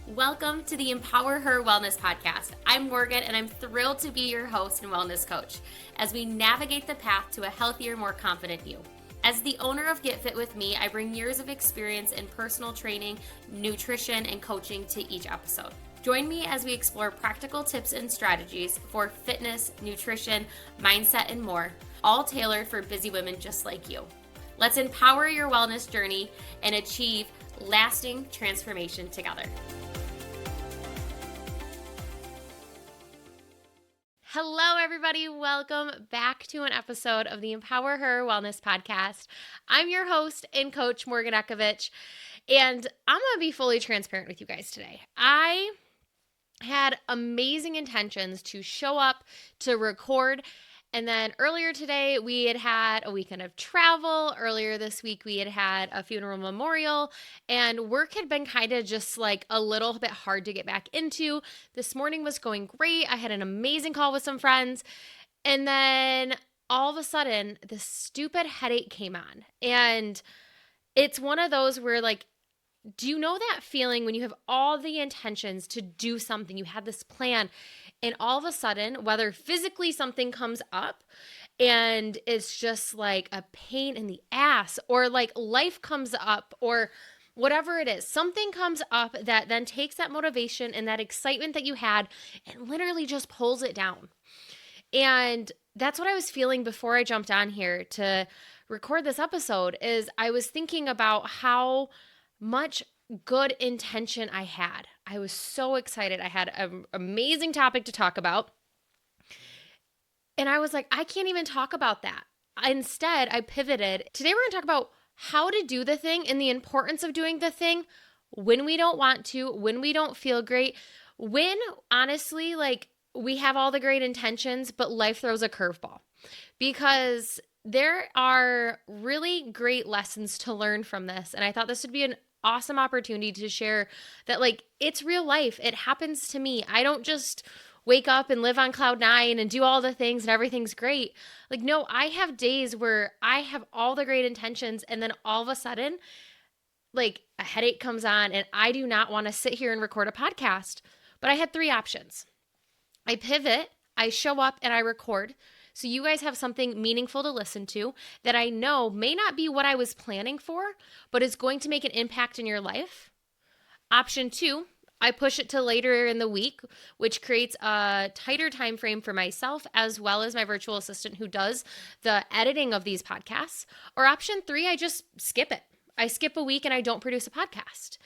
Welcome to the EmpowerHer Wellness podcast. I'm Morgan, and I'm thrilled to be your host and wellness coach as we navigate the path to a healthier, more confident you. As the owner of Get Fit With Me, I bring years of experience in personal training, nutrition, and coaching to each episode. Join me as we explore practical tips and strategies for fitness, nutrition, mindset, and more, all tailored for busy women just like you. Let's empower your wellness journey and achieve lasting transformation together. Hello, everybody. Welcome back to an episode of the EmpowerHer Wellness podcast. I'm your host and coach, Morgan Ekovich, and I'm going to be fully transparent with you guys today. I had amazing intentions to show up, to record, and then earlier today, we had a weekend of travel. Earlier this week, we had a funeral memorial, and work had been kind of just like a little bit hard to get back into. This morning was going great. I had an amazing call with some friends, and then all of a sudden, this stupid headache came on, and it's one of those where do you know that feeling when you have all the intentions to do something, you had this plan, and all of a sudden, whether physically something comes up and it's just like a pain in the ass, or like life comes up, or whatever it is, something comes up that then takes that motivation and that excitement that you had and literally just pulls it down. And that's what I was feeling before I jumped on here to record this episode. Is I was thinking about how much good intention I had. I was so excited. I had an amazing topic to talk about. And I was like, I can't even talk about that. Instead, I pivoted. Today, we're going to talk about how to do the thing and the importance of doing the thing when we don't want to, when we don't feel great, when honestly, we have all the great intentions, but life throws a curveball. Because there are really great lessons to learn from this. And I thought this would be an awesome opportunity to share that it's real life. It happens to me. I don't just wake up and live on cloud nine and do all the things and everything's great. No, I have days where I have all the great intentions and then all of a sudden, a headache comes on and I do not want to sit here and record a podcast. But I had three options. I pivot, I show up, and I record. So you guys have something meaningful to listen to that I know may not be what I was planning for, but is going to make an impact in your life. Option 2, I push it to later in the week, which creates a tighter time frame for myself as well as my virtual assistant who does the editing of these podcasts. Or option 3, I just skip it. I skip a week and I don't produce a podcast.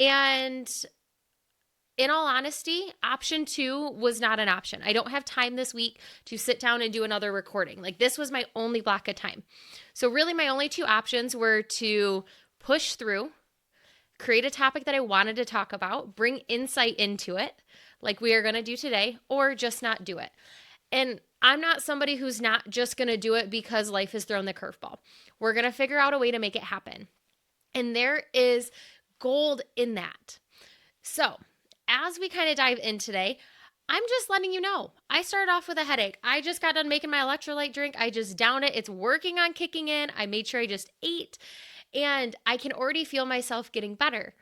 And in all honesty, option 2 was not an option. I don't have time this week to sit down and do another recording. This was my only block of time. So really my only two options were to push through, create a topic that I wanted to talk about, bring insight into it, like we are going to do today, or just not do it. And I'm not somebody who's not just going to do it because life has thrown the curveball. We're going to figure out a way to make it happen. And there is gold in that. So as we kind of dive in today, I'm just letting you know, I started off with a headache. I just got done making my electrolyte drink. I just downed it. It's working on kicking in. I made sure I just ate, and I can already feel myself getting better.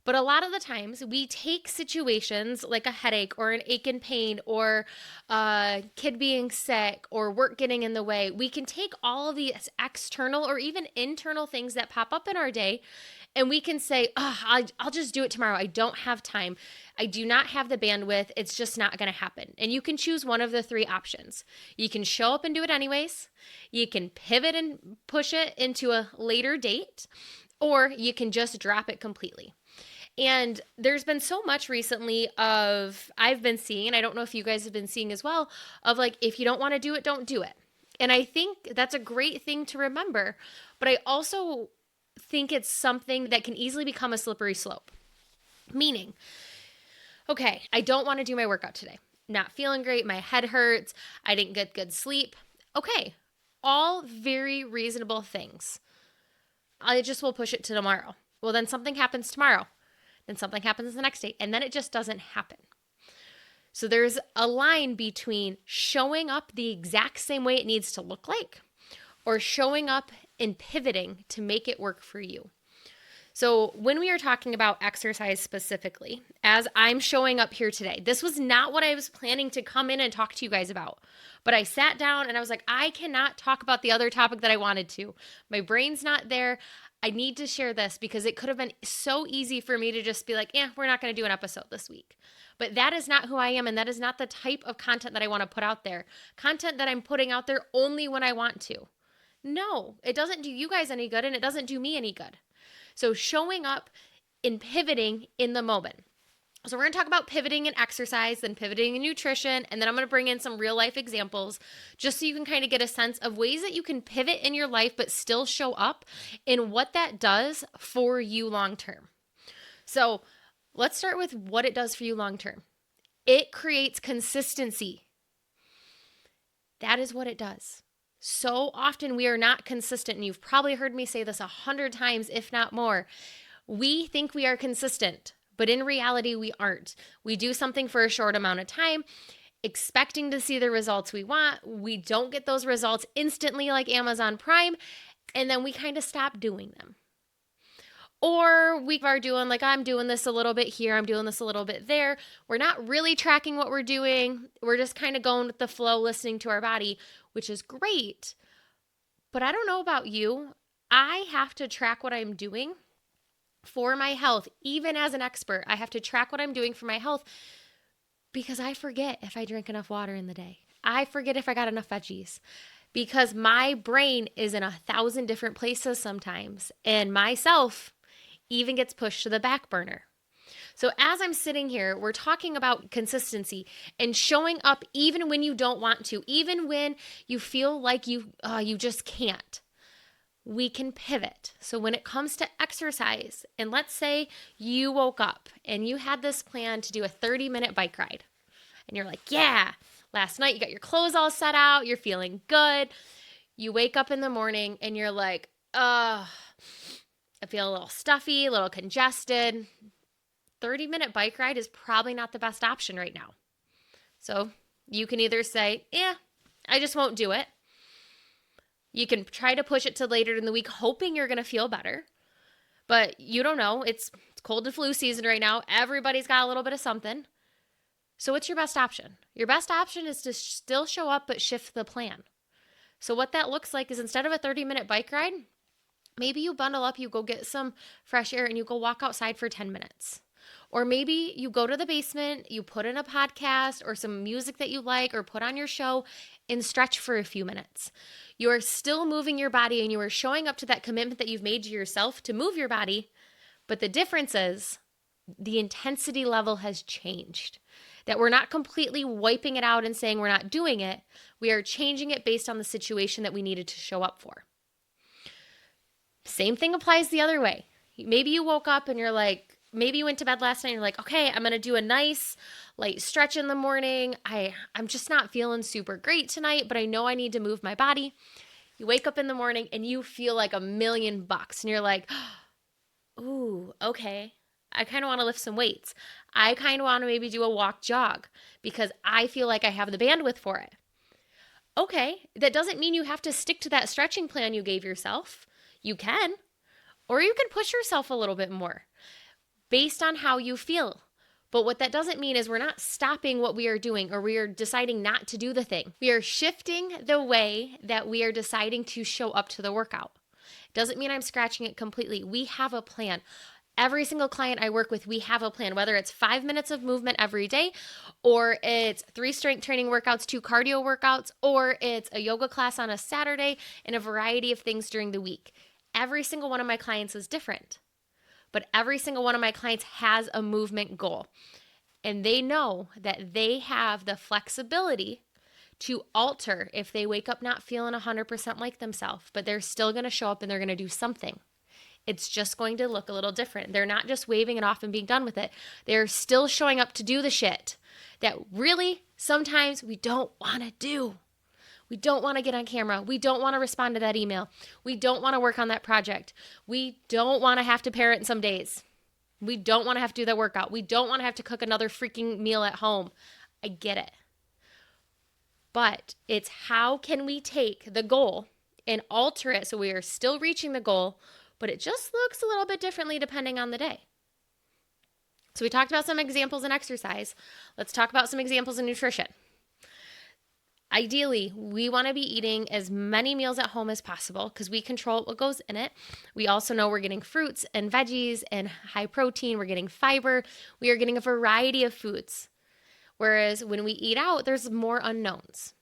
But a lot of the times we take situations like a headache or an ache and pain or a kid being sick or work getting in the way. We can take all of these external or even internal things that pop up in our day, and we can say, I'll just do it tomorrow. I don't have time. I do not have the bandwidth. It's just not going to happen. And you can choose one of the three options. You can show up and do it anyways. You can pivot and push it into a later date, or you can just drop it completely. And there's been so much recently I've been seeing, I don't know if you guys have been seeing as well, of if you don't want to do it, don't do it. And I think that's a great thing to remember. But I also think it's something that can easily become a slippery slope. Meaning, okay, I don't want to do my workout today. Not feeling great. My head hurts. I didn't get good sleep. Okay, all very reasonable things. I just will push it to tomorrow. Well, then something happens tomorrow. Then something happens the next day. And then it just doesn't happen. So there's a line between showing up the exact same way it needs to look like or showing up and pivoting to make it work for you. So, when we are talking about exercise specifically, as I'm showing up here today, this was not what I was planning to come in and talk to you guys about. But I sat down and I was like, I cannot talk about the other topic that I wanted to. My brain's not there. I need to share this because it could have been so easy for me to just be like, we're not going to do an episode this week. But that is not who I am, and that is not the type of content that I want to put out there. Content that I'm putting out there only when I want to. No, it doesn't do you guys any good, and it doesn't do me any good. So showing up and pivoting in the moment. So we're going to talk about pivoting in exercise, then pivoting in nutrition, and then I'm going to bring in some real life examples just so you can kind of get a sense of ways that you can pivot in your life but still show up and what that does for you long term. So let's start with what it does for you long term. It creates consistency. That is what it does. So often we are not consistent, and you've probably heard me say this 100 times, if not more. We think we are consistent, but in reality, we aren't. We do something for a short amount of time, expecting to see the results we want. We don't get those results instantly like Amazon Prime, and then we kind of stop doing them. Or we are doing like, I'm doing this a little bit here, I'm doing this a little bit there. We're not really tracking what we're doing. We're just kind of going with the flow, listening to our body, which is great. But I don't know about you. I have to track what I'm doing for my health. Even as an expert, I have to track what I'm doing for my health because I forget if I drink enough water in the day. I forget if I got enough veggies because my brain is in 1,000 different places sometimes, and myself even gets pushed to the back burner. So as I'm sitting here, we're talking about consistency and showing up even when you don't want to, even when you feel like you just can't. We can pivot. So when it comes to exercise, and let's say you woke up and you had this plan to do a 30-minute bike ride, and you're like, yeah, last night you got your clothes all set out, you're feeling good. You wake up in the morning and you're like, I feel a little stuffy, a little congested. 30-minute bike ride is probably not the best option right now. So you can either say, I just won't do it. You can try to push it to later in the week, hoping you're going to feel better. But you don't know. It's cold and flu season right now. Everybody's got a little bit of something. So what's your best option? Your best option is to still show up but shift the plan. So what that looks like is instead of a 30-minute bike ride, maybe you bundle up, you go get some fresh air, and you go walk outside for 10 minutes. Or maybe you go to the basement, you put in a podcast or some music that you like, or put on your show and stretch for a few minutes. You are still moving your body, and you are showing up to that commitment that you've made to yourself to move your body. But the difference is the intensity level has changed. That we're not completely wiping it out and saying we're not doing it. We are changing it based on the situation that we needed to show up for. Same thing applies the other way. Maybe you woke up and you're like, maybe you went to bed last night and you're like, okay, I'm going to do a nice light stretch in the morning. I'm just not feeling super great tonight, but I know I need to move my body. You wake up in the morning and you feel like $1,000,000 and you're like, ooh, okay. I kind of want to lift some weights. I kind of want to maybe do a walk jog because I feel like I have the bandwidth for it. Okay, that doesn't mean you have to stick to that stretching plan you gave yourself. You can, or you can push yourself a little bit more based on how you feel. But what that doesn't mean is we're not stopping what we are doing or we are deciding not to do the thing. We are shifting the way that we are deciding to show up to the workout. Doesn't mean I'm scratching it completely. We have a plan. Every single client I work with, we have a plan, whether it's 5 minutes of movement every day, or it's 3 strength training workouts, 2 cardio workouts, or it's a yoga class on a Saturday, and a variety of things during the week. Every single one of my clients is different, but every single one of my clients has a movement goal, and they know that they have the flexibility to alter if they wake up not feeling 100% like themselves, but they're still going to show up and they're going to do something. It's just going to look a little different. They're not just waving it off and being done with it. They're still showing up to do the shit that really sometimes we don't want to do. We don't want to get on camera. We don't want to respond to that email. We don't want to work on that project. We don't want to have to parent some days. We don't want to have to do that workout. We don't want to have to cook another freaking meal at home. I get it. But it's how can we take the goal and alter it so we are still reaching the goal, but it just looks a little bit differently depending on the day. So we talked about some examples in exercise. Let's talk about some examples in nutrition. Ideally, we want to be eating as many meals at home as possible because we control what goes in it. We also know we're getting fruits and veggies and high protein. We're getting fiber. We are getting a variety of foods. Whereas when we eat out, there's more unknowns.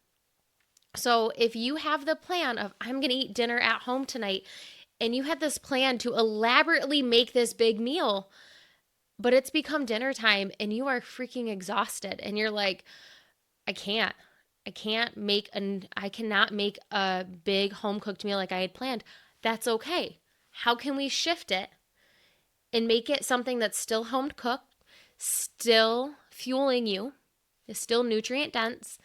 So if you have the plan of, I'm going to eat dinner at home tonight, and you had this plan to elaborately make this big meal, but it's become dinner time and you are freaking exhausted and you're like, I cannot make a big home cooked meal like I had planned. That's okay. How can we shift it and make it something that's still home cooked, still fueling you, is still nutrient dense,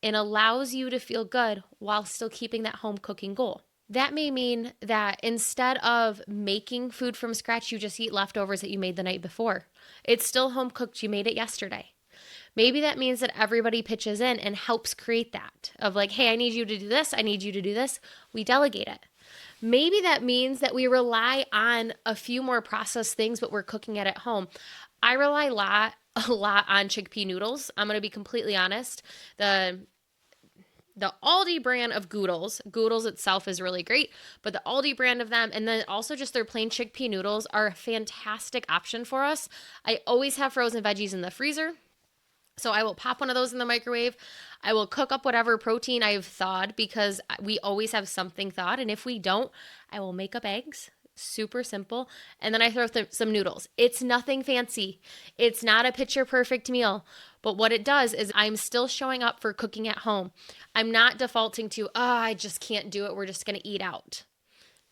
and allows you to feel good while still keeping that home cooking goal? That may mean that instead of making food from scratch, you just eat leftovers that you made the night before. It's still home cooked. You made it yesterday. Maybe that means that everybody pitches in and helps create that of like, hey, I need you to do this. I need you to do this. We delegate it. Maybe that means that we rely on a few more processed things, but we're cooking it at home. I rely a lot on chickpea noodles. I'm going to be completely honest. The Aldi brand of Goodles itself is really great, but the Aldi brand of them, and then also just their plain chickpea noodles are a fantastic option for us. I always have frozen veggies in the freezer, so I will pop one of those in the microwave. I will cook up whatever protein I've thawed because we always have something thawed, and if we don't, I will make up eggs. Super simple. And then I throw some noodles. It's nothing fancy. It's not a picture perfect meal. But what it does is I'm still showing up for cooking at home. I'm not defaulting to, I just can't do it. We're just going to eat out.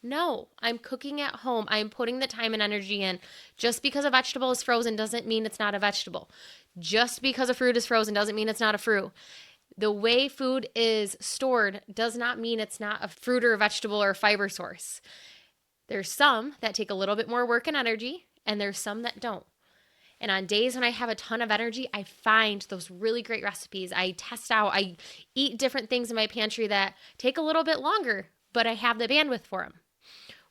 No, I'm cooking at home. I'm putting the time and energy in. Just because a vegetable is frozen doesn't mean it's not a vegetable. Just because a fruit is frozen doesn't mean it's not a fruit. The way food is stored does not mean it's not a fruit or a vegetable or a fiber source. There's some that take a little bit more work and energy, and there's some that don't. And on days when I have a ton of energy, I find those really great recipes. I test out, I eat different things in my pantry that take a little bit longer, but I have the bandwidth for them.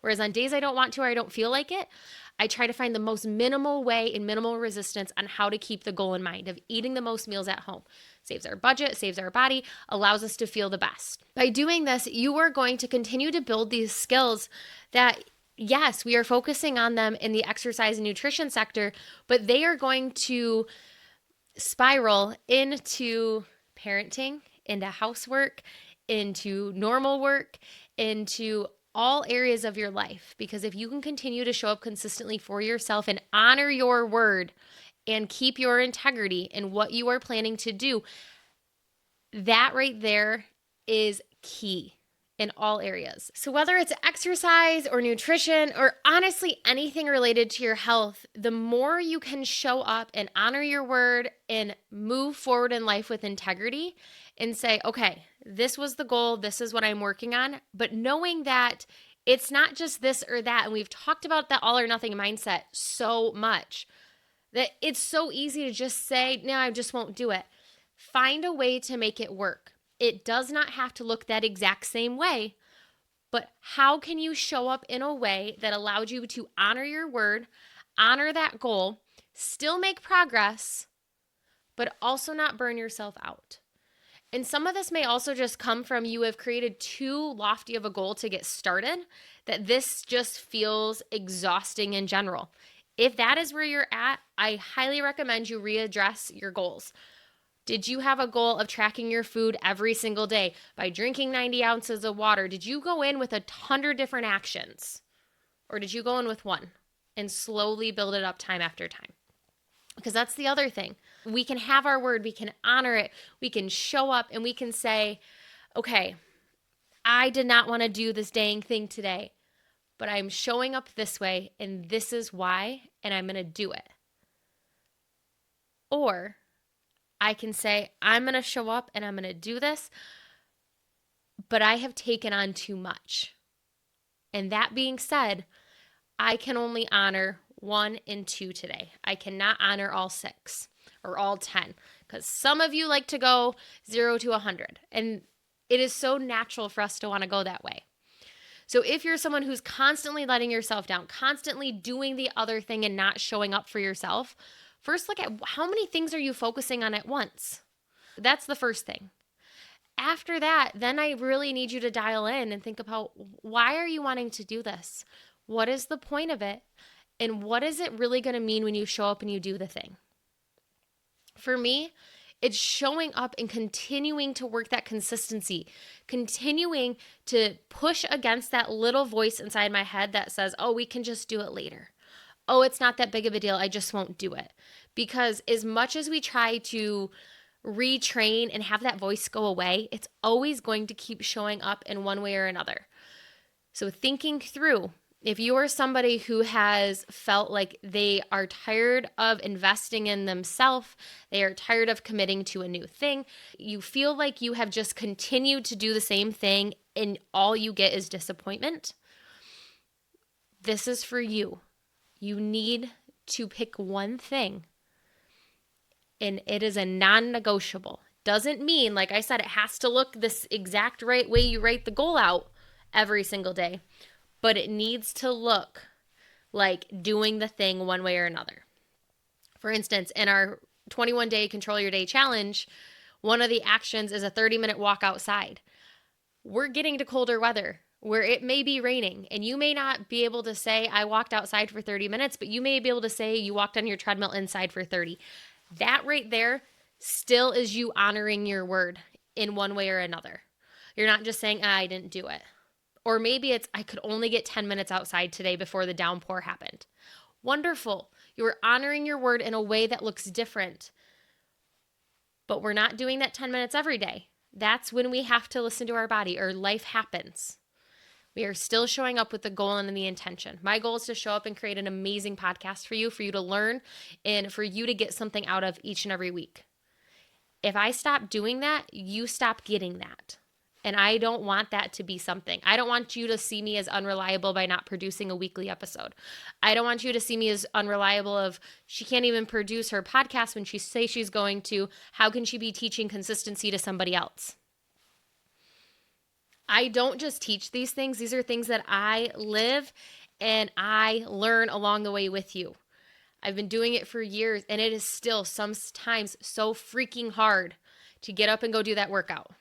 Whereas on days I don't want to or I don't feel like it, I try to find the most minimal way and minimal resistance on how to keep the goal in mind of eating the most meals at home. Saves our budget, saves our body, allows us to feel the best. By doing this, you are going to continue to build these skills that, yes, we are focusing on them in the exercise and nutrition sector, but they are going to spiral into parenting, into housework, into normal work, into all areas of your life. Because if you can continue to show up consistently for yourself and honor your word and keep your integrity in what you are planning to do, that right there is key in all areas. So whether it's exercise or nutrition or honestly anything related to your health, the more you can show up and honor your word and move forward in life with integrity and say, okay, this was the goal, this is what I'm working on, but knowing that it's not just this or that, and we've talked about that all or nothing mindset so much, that it's so easy to just say, no, I just won't do it. Find a way to make it work. It does not have to look that exact same way, but how can you show up in a way that allows you to honor your word, honor that goal, still make progress, but also not burn yourself out? And some of this may also just come from you have created too lofty of a goal to get started, that this just feels exhausting in general. If that is where you're at, I highly recommend you readdress your goals. Did you have a goal of tracking your food every single day by drinking 90 ounces of water? Did you go in with 100 different actions? Or did you go in with one and slowly build it up time after time? Because that's the other thing. We can have our word, we can honor it, we can show up and we can say, okay, I did not want to do this dang thing today, but I'm showing up this way and this is why, and I'm going to do it. Or I can say, I'm going to show up and I'm going to do this, but I have taken on too much. And that being said, I can only honor 1 and 2 today. I cannot honor all 6 or all 10 because some of you like to go 0 to 100. And it is so natural for us to want to go that way. So if you're someone who's constantly letting yourself down, constantly doing the other thing and not showing up for yourself, first look at how many things are you focusing on at once? That's the first thing. After that, then I really need you to dial in and think about, why are you wanting to do this? What is the point of it? And what is it really going to mean when you show up and you do the thing? For me, it's showing up and continuing to work that consistency, continuing to push against that little voice inside my head that says, oh, we can just do it later. Oh, it's not that big of a deal. I just won't do it. Because as much as we try to retrain and have that voice go away, it's always going to keep showing up in one way or another. So thinking through, if you are somebody who has felt like they are tired of investing in themselves, they are tired of committing to a new thing, you feel like you have just continued to do the same thing and all you get is disappointment, this is for you. You need to pick one thing, and it is a non-negotiable. Doesn't mean, like I said, it has to look this exact right way you write the goal out every single day, but it needs to look like doing the thing one way or another. For instance, in our 21-day Control Your Day challenge, one of the actions is a 30-minute walk outside. We're getting to colder weather where it may be raining, and you may not be able to say, I walked outside for 30 minutes, but you may be able to say you walked on your treadmill inside for 30. That right there still is you honoring your word in one way or another. You're not just saying, I didn't do it. Or maybe it's, I could only get 10 minutes outside today before the downpour happened. Wonderful. You are honoring your word in a way that looks different. But we're not doing that 10 minutes every day. That's when we have to listen to our body, or life happens. We are still showing up with the goal and the intention. My goal is to show up and create an amazing podcast for you to learn and for you to get something out of each and every week. If I stop doing that, you stop getting that. And I don't want that to be something. I don't want you to see me as unreliable by not producing a weekly episode. I don't want you to see me as unreliable of, she can't even produce her podcast when she says she's going to. How can she be teaching consistency to somebody else? I don't just teach these things. These are things that I live and I learn along the way with you. I've been doing it for years, and it is still sometimes so freaking hard to get up and go do that workout.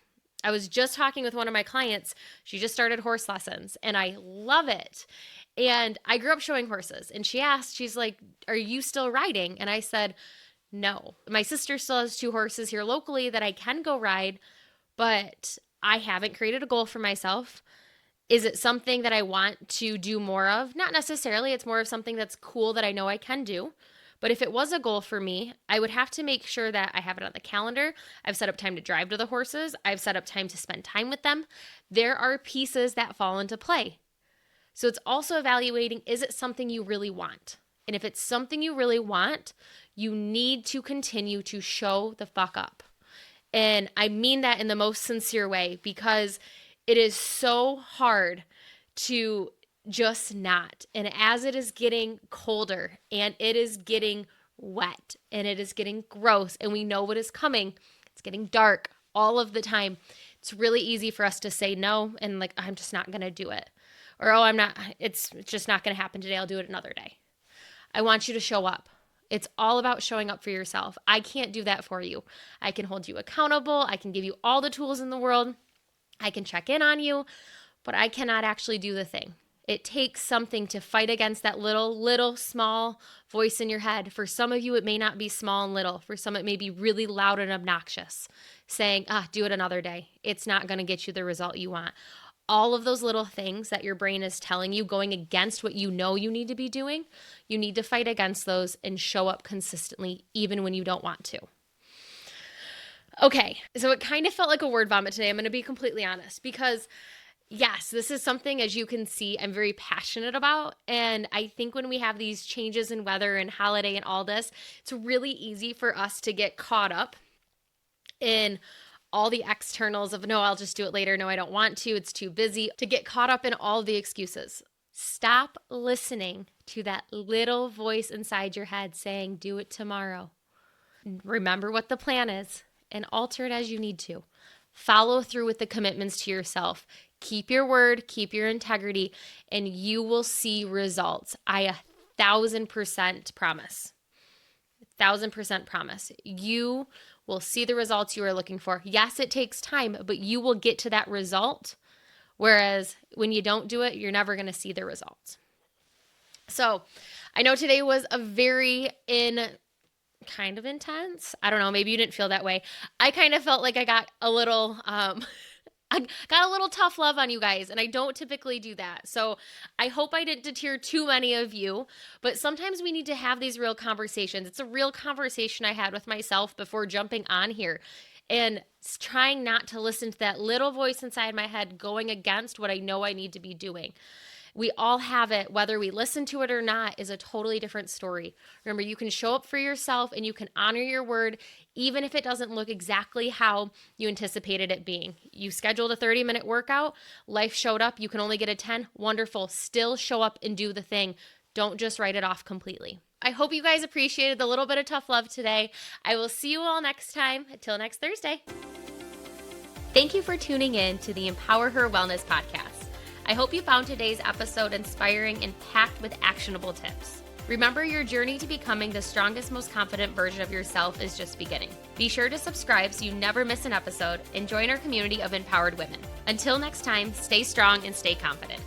I was just talking with one of my clients. She just started horse lessons, and I love it. And I grew up showing horses, and she asked, she's like, are you still riding? And I said, no. My sister still has 2 horses here locally that I can go ride, but I haven't created a goal for myself. Is it something that I want to do more of? Not necessarily. It's more of something that's cool that I know I can do. But if it was a goal for me, I would have to make sure that I have it on the calendar. I've set up time to drive to the horses. I've set up time to spend time with them. There are pieces that fall into play. So it's also evaluating, is it something you really want? And if it's something you really want, you need to continue to show the fuck up. And I mean that in the most sincere way, because it is so hard to just not. And as it is getting colder and it is getting wet and it is getting gross and we know what is coming, it's getting dark all of the time, it's really easy for us to say no and like, I'm just not going to do it. Or, oh, it's just not going to happen today. I'll do it another day. I want you to show up. It's all about showing up for yourself. I can't do that for you. I can hold you accountable. I can give you all the tools in the world. I can check in on you, but I cannot actually do the thing. It takes something to fight against that little, small voice in your head. For some of you, it may not be small and little. For some, it may be really loud and obnoxious, saying, do it another day. It's not going to get you the result you want. All of those little things that your brain is telling you, going against what you know you need to be doing, you need to fight against those and show up consistently, even when you don't want to. Okay, so it kind of felt like a word vomit today. I'm going to be completely honest, because yes, this is something, as you can see, I'm very passionate about. And I think when we have these changes in weather and holiday and all this, it's really easy for us to get caught up in all the externals of, no, I'll just do it later. No, I don't want to. It's too busy. To get caught up in all the excuses. Stop listening to that little voice inside your head saying, do it tomorrow. Remember what the plan is and alter it as you need to. Follow through with the commitments to yourself. Keep your word, keep your integrity, and you will see results. I 1,000% promise. 1,000% promise. You will see the results you are looking for. Yes, it takes time, but you will get to that result. Whereas when you don't do it, you're never going to see the results. So I know today was a very kind of intense. I don't know. Maybe you didn't feel that way. I kind of felt like I got a little, I got a little tough love on you guys, and I don't typically do that. So I hope I didn't deter too many of you, but sometimes we need to have these real conversations. It's a real conversation I had with myself before jumping on here and trying not to listen to that little voice inside my head going against what I know I need to be doing. We all have it. Whether we listen to it or not is a totally different story. Remember, you can show up for yourself and you can honor your word, even if it doesn't look exactly how you anticipated it being. You scheduled a 30-minute workout, life showed up, you can only get a 10, wonderful. Still show up and do the thing. Don't just write it off completely. I hope you guys appreciated the little bit of tough love today. I will see you all next time. Until next Thursday. Thank you for tuning in to the EmpowerHer Wellness podcast. I hope you found today's episode inspiring and packed with actionable tips. Remember, your journey to becoming the strongest, most confident version of yourself is just beginning. Be sure to subscribe so you never miss an episode and join our community of empowered women. Until next time, stay strong and stay confident.